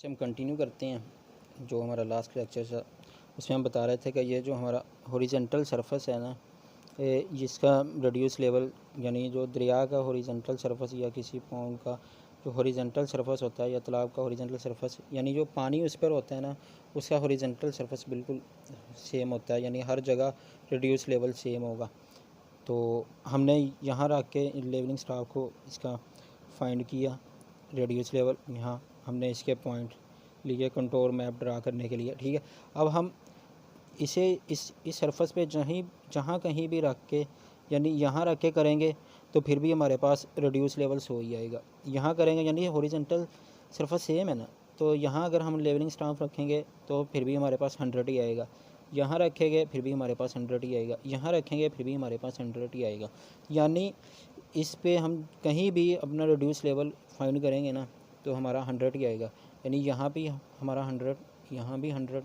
से हम कंटिन्यू करते हैं। जो हमारा लास्ट लेक्चर था उसमें हम बता रहे थे कि ये जो हमारा हॉरिजॉन्टल सरफेस है ना, जिसका रेडियस लेवल यानी जो दरिया का हॉरिजॉन्टल सरफेस या किसी पॉन्ड का जो हॉरिजॉन्टल सरफेस होता है या तालाब का हॉरिजॉन्टल सरफेस यानी जो पानी उस पर होता है ना, उसका हॉरिजॉन्टल सरफेस बिल्कुल सेम होता है, यानी हर जगह रेडियस लेवल सेम होगा। तो हमने यहाँ रख के लेवलिंग स्टाफ को इसका फाइंड किया रेडियस लेवल। यहाँ हमने इसके पॉइंट लिए कंटूर मैप ड्रा करने के लिए, ठीक है। अब हम इसे इस सरफेस पे जहाँ कहीं भी रख के यानी यहाँ रख के करेंगे तो फिर भी हमारे पास रेडियस लेवल सो ही आएगा। यहाँ करेंगे यानी हॉरिजॉन्टल सरफेस सेम है ना, तो यहाँ अगर हम लेवलिंग स्टाफ रखेंगे तो फिर भी हमारे पास 100 ही आएगा। यहाँ रखेंगे फिर भी हमारे पास 100 ही आएगा। यहाँ रखेंगे फिर भी हमारे पास 100 ही आएगा। यानी इस पे हम कहीं भी अपना रेड्यूस लेवल फाइंड करेंगे ना तो हमारा 100 ही आएगा। यानी यहाँ भी हमारा 100, यहाँ भी 100,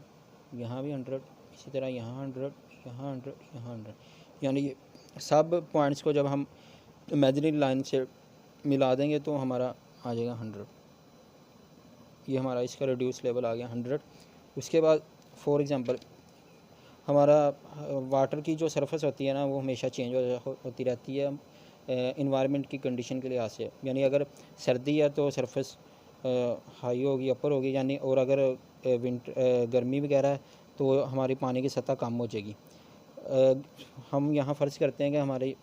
यहाँ भी 100, इसी तरह यहाँ 100, यहाँ 100, यहाँ 100। यानी ये सब पॉइंट्स को जब हम इमेजिनरी लाइन से मिला देंगे तो हमारा आ जाएगा 100। ये हमारा इसका रेड्यूस लेवल आ गया 100। उसके बाद फॉर एग्ज़ाम्पल हमारा वाटर की जो सरफेस होती है ना वो हमेशा चेंज होती रहती है इन्वायरमेंट की कंडीशन के लिहाज से। यानी अगर सर्दी है तो सरफेस हाई होगी, अपर होगी, यानी और अगर गर्मी वगैरह है तो हमारी पानी की सतह कम हो जाएगी। हम यहाँ फ़र्ज़ करते हैं कि हमारी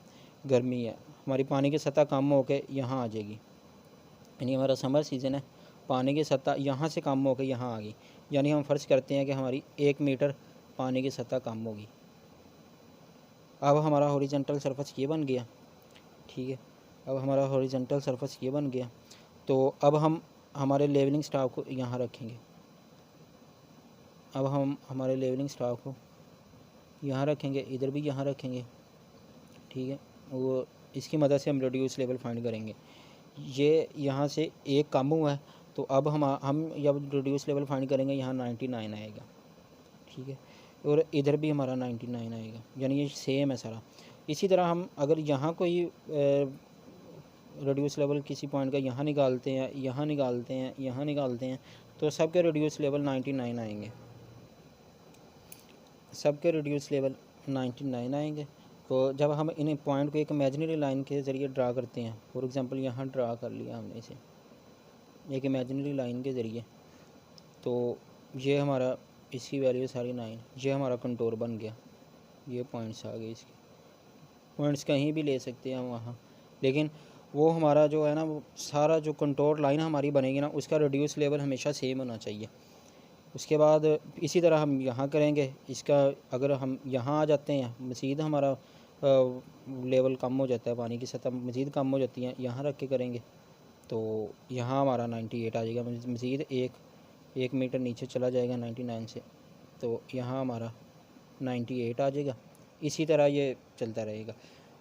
गर्मी है, हमारी पानी की सतह कम हो के यहाँ आ जाएगी। यानी हमारा समर सीज़न है, पानी की सतह यहाँ से कम हो के यहाँ आ गई। यानी हम फ़र्ज़ करते हैं कि हमारी 1 मीटर पानी की सतह कम होगी। अब हमारा हॉरिजॉन्टल सरफेस ये बन गया, ठीक है। अब हमारा हॉरिजॉन्टल सरफेस ये बन गया। तो अब हम हमारे लेवलिंग स्टाफ को यहाँ रखेंगे। अब हम हमारे लेवलिंग स्टाफ को यहाँ रखेंगे, इधर भी यहाँ रखेंगे, ठीक है। वो इसकी मदद से हम रेड्यूस लेवल फाइंड करेंगे। ये यहाँ से एक कम हुआ है तो अब हम जब रेड्यूस लेवल फाइंड करेंगे यहाँ 99 आएगा, ठीक है। और इधर भी हमारा 99 आएगा, यानी ये सेम है सारा। इसी तरह हम अगर यहाँ कोई रेड्यूस लेवल किसी पॉइंट का यहाँ निकालते हैं, यहाँ निकालते हैं, यहाँ निकालते हैं तो सबके रेड्यूस लेवल 99 आएंगे, सबके रेड्यूस लेवल 99 आएंगे। तो जब हम इन पॉइंट को एक इमेजिनरी लाइन के ज़रिए ड्रा करते हैं, फॉर एग्ज़ाम्पल यहाँ ड्रा कर लिया हमने इसे एक इमेजिनरी लाइन के ज़रिए, तो ये हमारा इसकी वैल्यू सारी 9, ये हमारा कंटूर बन गया। ये पॉइंट्स आ गए, इसके पॉइंट्स कहीं भी ले सकते हैं हम वहाँ, लेकिन वो हमारा जो है ना वो सारा जो कंटूर लाइन हमारी बनेगी ना उसका रेड्यूस लेवल हमेशा सेम होना चाहिए। उसके बाद इसी तरह हम यहाँ करेंगे। इसका अगर हम यहाँ आ जाते हैं मज़ीद हमारा लेवल कम हो जाता है, पानी की सतह मज़ीद कम हो जाती है, यहाँ रख के करेंगे तो यहाँ हमारा 98 आ जाएगा। मज़ीद एक मीटर नीचे चला जाएगा 99 से, तो यहाँ हमारा 98 आ जाएगा। इसी तरह ये चलता रहेगा।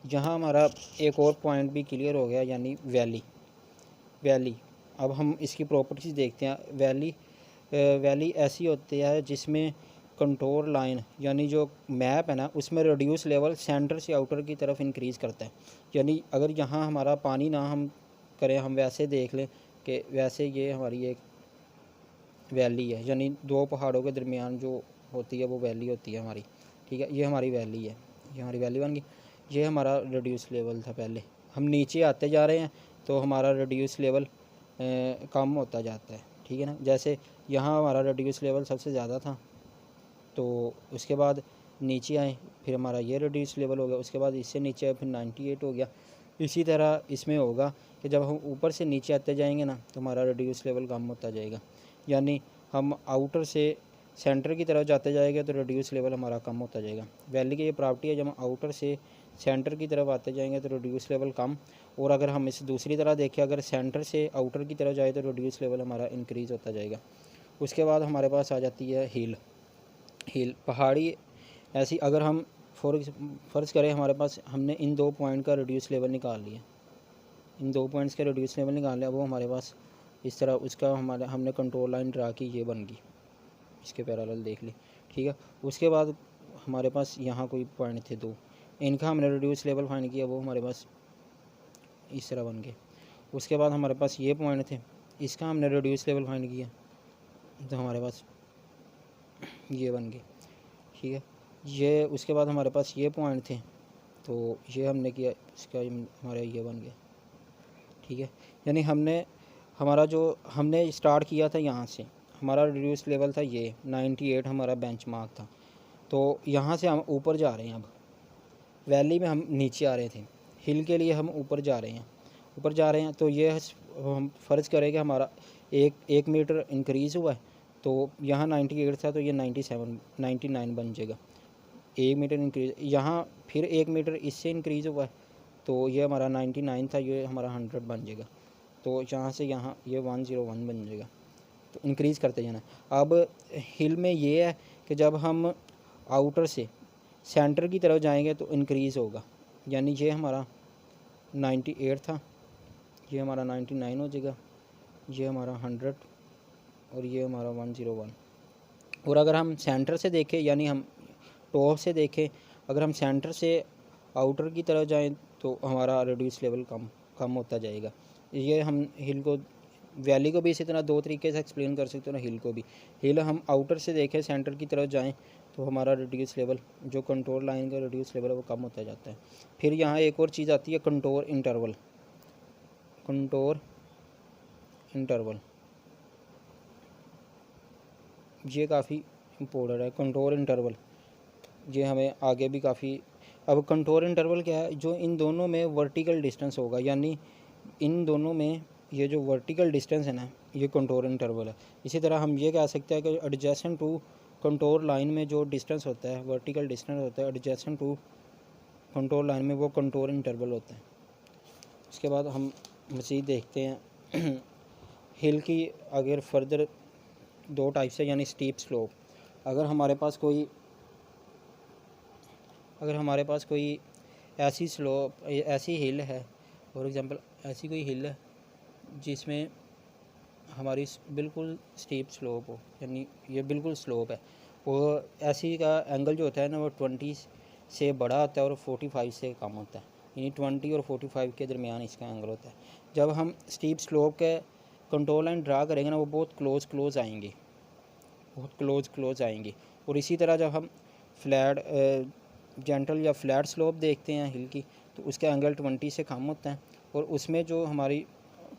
यहाँ हमारा एक और पॉइंट भी क्लियर हो गया, यानी वैली। अब हम इसकी प्रॉपर्टीज़ देखते हैं। वैली ऐसी होती है जिसमें कंटूर लाइन यानी जो मैप है ना उसमें रेड्यूस लेवल सेंटर से आउटर की तरफ इंक्रीज़ करता है। यानी अगर यहाँ हमारा पानी ना हम करें, हम वैसे देख लें कि वैसे ये हमारी एक वैली है, यानी दो पहाड़ों के दरमियान जो होती है वो वैली होती है हमारी, ठीक है। ये हमारी वैली है, ये हमारी वैली बन गई। ये हमारा रेड्यूस लेवल था पहले। हम नीचे आते जा रहे हैं तो हमारा रेड्यूस लेवल कम होता जाता है, ठीक है ना। जैसे यहाँ हमारा रेड्यूस लेवल सबसे ज़्यादा था तो उसके बाद नीचे आए, फिर हमारा ये रेड्यूस लेवल हो गया, उसके बाद इससे नीचे आए फिर 98 हो गया। इसी तरह इसमें होगा कि जब हम ऊपर से नीचे आते जाएंगे ना तो हमारा रेड्यूस लेवल कम होता जाएगा। यानी हम आउटर से सेंटर की तरफ जाते जाएंगे तो रेड्यूस लेवल हमारा कम होता जाएगा। वैली की ये प्रॉपर्टी है, जब हम आउटर से सेंटर की तरफ आते जाएंगे तो रेड्यूस लेवल कम, और अगर हम इसे दूसरी तरह देखें, अगर सेंटर से आउटर की तरफ जाए तो रेड्यूस लेवल हमारा इंक्रीज़ होता जाएगा। उसके बाद हमारे पास आ जाती है हिल पहाड़ी। ऐसी अगर हम फ़र्ज़ करें हमारे पास हमने इन दो पॉइंट का रेड्यूस लेवल निकाल लिया, इन दो पॉइंट्स का रेड्यूस लेवल निकाल लिया, वो हमारे पास इस तरह उसका हमने कंट्रोल लाइन ड्रा की, ये बन गई, इसके पैरेलल देख ली, ठीक है। उसके बाद हमारे पास यहाँ कोई पॉइंट थे दो, इनका हमने रेड्यूस लेवल फाइंड किया, वो हमारे पास इस तरह बन गए। उसके बाद हमारे पास ये पॉइंट थे, इसका हमने रेड्यूस लेवल फाइंड किया, तो हमारे पास ये बन गए, ठीक है। ये उसके बाद हमारे पास ये पॉइंट थे, तो ये हमने किया, इसका हमारा ये बन गया, ठीक है। यानी हमने स्टार्ट किया था यहाँ से, हमारा रिड्यूस लेवल था ये 98 हमारा बेंचमार्क था। तो यहाँ से हम ऊपर जा रहे हैं, अब वैली में हम नीचे आ रहे थे, हिल के लिए हम ऊपर जा रहे हैं। तो ये हम फ़र्ज़ करें कि हमारा एक मीटर इंक्रीज़ हुआ है, तो यहाँ 98 था तो ये 99 बन जाएगा। 1 मीटर इंक्रीज़, यहाँ फिर 1 मीटर इससे इंक्रीज़ हुआ है, तो ये हमारा 99 था, ये हमारा 100 बन जाएगा। तो यहाँ से यहाँ ये 101 बन जाएगा। तो इंक्रीज़ करते जाना। अब हिल में ये है कि जब हम आउटर से सेंटर की तरफ जाएंगे तो इंक्रीज़ होगा, यानी ये हमारा 98 था, ये हमारा 99 हो जाएगा, ये हमारा 100 और ये हमारा 101। और अगर हम सेंटर से देखें, यानी हम टॉप से देखें, अगर हम सेंटर से आउटर की तरफ जाएं तो हमारा रिड्यूस लेवल कम होता जाएगा। ये हम हिल को, वैली को भी इसी तरह दो तरीके से एक्सप्लेन कर सकते हो ना, हिल को भी। हिल हम आउटर से देखें, सेंटर की तरफ जाएं तो हमारा रिड्यूस लेवल, जो कंट्रोल लाइन का रिड्यूस लेवल है वो कम होता जाता है। फिर यहाँ एक और चीज़ आती है, कंट्रोल इंटरवल, ये काफ़ी इम्पोर्टेंट है कंट्रोल इंटरवल, ये हमें आगे भी काफ़ी। अब कंट्रोल इंटरवल क्या है, जो इन दोनों में वर्टिकल डिस्टेंस होगा, यानी इन दोनों में ये जो वर्टिकल डिस्टेंस है ना, ये कंट्रोल इंटरवल है। इसी तरह हम ये कह सकते हैं कि एडजेसेंट टू कंट्रोल लाइन में जो डिस्टेंस होता है, वर्टिकल डिस्टेंस होता है एडजेसेंट टू कंट्रोल लाइन में, वो कंट्रोल इंटरवल होता है। उसके बाद हम मज़ीद देखते हैं हिल की अगर फर्दर दो टाइप्स है, यानी स्टीप स्लोप। अगर हमारे पास कोई ऐसी हिल है, फॉर एग्ज़ाम्पल ऐसी कोई हिल है जिसमें हमारी बिल्कुल स्टीप स्लोप हो, यानी ये बिल्कुल स्लोप है, वो ऐसी का एंगल जो होता है ना, वो 20 से बड़ा होता है और 45 से कम होता है, यानी 20 और 45 के दरमियान इसका एंगल होता है। जब हम स्टीप स्लोप के कंट्रोल लाइन ड्रा करेंगे ना, वो बहुत क्लोज आएंगे। और इसी तरह जब हम फ्लैट जेंटल या फ्लैट स्लोप देखते हैं हिल की, तो उसका एंगल 20 से कम होता है, और उसमें जो हमारी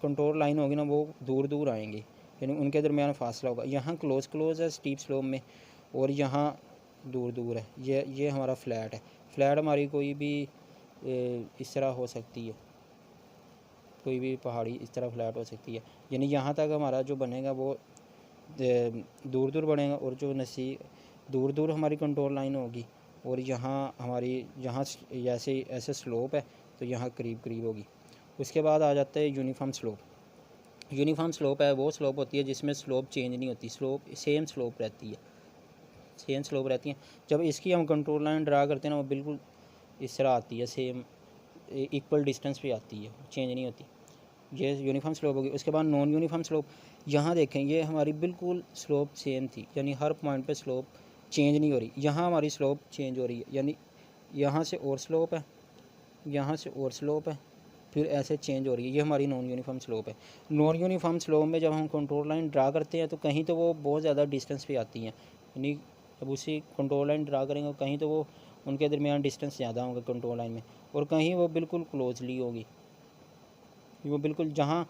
कंट्रोल लाइन होगी ना, वो दूर आएंगी, यानी उनके दरमियान फासला होगा। यहाँ क्लोज है स्टीप स्लोप में, और यहाँ दूर है। ये हमारा फ्लैट है। फ्लैट हमारी कोई भी इस तरह हो सकती है, कोई भी पहाड़ी इस तरह फ्लैट हो सकती है, यानी यहाँ तक हमारा जो बनेगा वो दूर बनेगा, और जो दूर हमारी कंट्रोल लाइन होगी, और यहाँ ऐसे स्लोप है तो यहाँ करीब होगी। उसके बाद आ जाता है यूनिफॉर्म स्लोप है, वो स्लोप होती है जिसमें स्लोप चेंज नहीं होती, स्लोप सेम स्लोप रहती है। जब इसकी हम कंट्रोल लाइन ड्रा करते हैं ना, वो बिल्कुल इस तरह आती है, सेम इक्वल डिस्टेंस पे आती है, चेंज नहीं होती। ये यूनिफॉर्म स्लोप होगी। उसके बाद नॉन यूनिफॉर्म स्लोप, यहाँ देखें, ये हमारी बिल्कुल स्लोप सेम थी, यानी हर पॉइंट पे स्लोप चेंज नहीं हो रही। यहाँ हमारी स्लोप चेंज हो रही है, यानी यहाँ से और स्लोप है, फिर ऐसे चेंज हो रही है। ये हमारी नॉन यूनिफॉर्म स्लोप है। नॉन यूनिफॉर्म स्लोप में जब हम कंट्रोल लाइन ड्रा करते हैं तो कहीं तो वो बहुत ज़्यादा डिस्टेंस पे आती हैं, यानी जब उसी कंट्रोल लाइन ड्रा करेंगे कहीं तो वो उनके दरमियान डिस्टेंस ज़्यादा होंगे कंट्रोल लाइन में, और कहीं वो बिल्कुल क्लोजली होगी। वो बिल्कुल जहाँ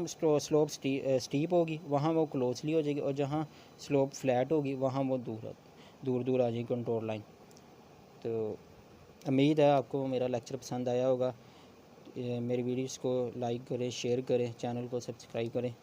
स्लोप स्टीप होगी वहाँ वो क्लोजली हो जाएगी, और जहाँ स्लोप फ्लैट होगी वहाँ वो दूर आ जाएगी कंट्रोल लाइन। तो उम्मीद है आपको मेरा लेक्चर पसंद आया होगा। मेरी वीडियोस को लाइक करें, शेयर करें, चैनल को सब्सक्राइब करें।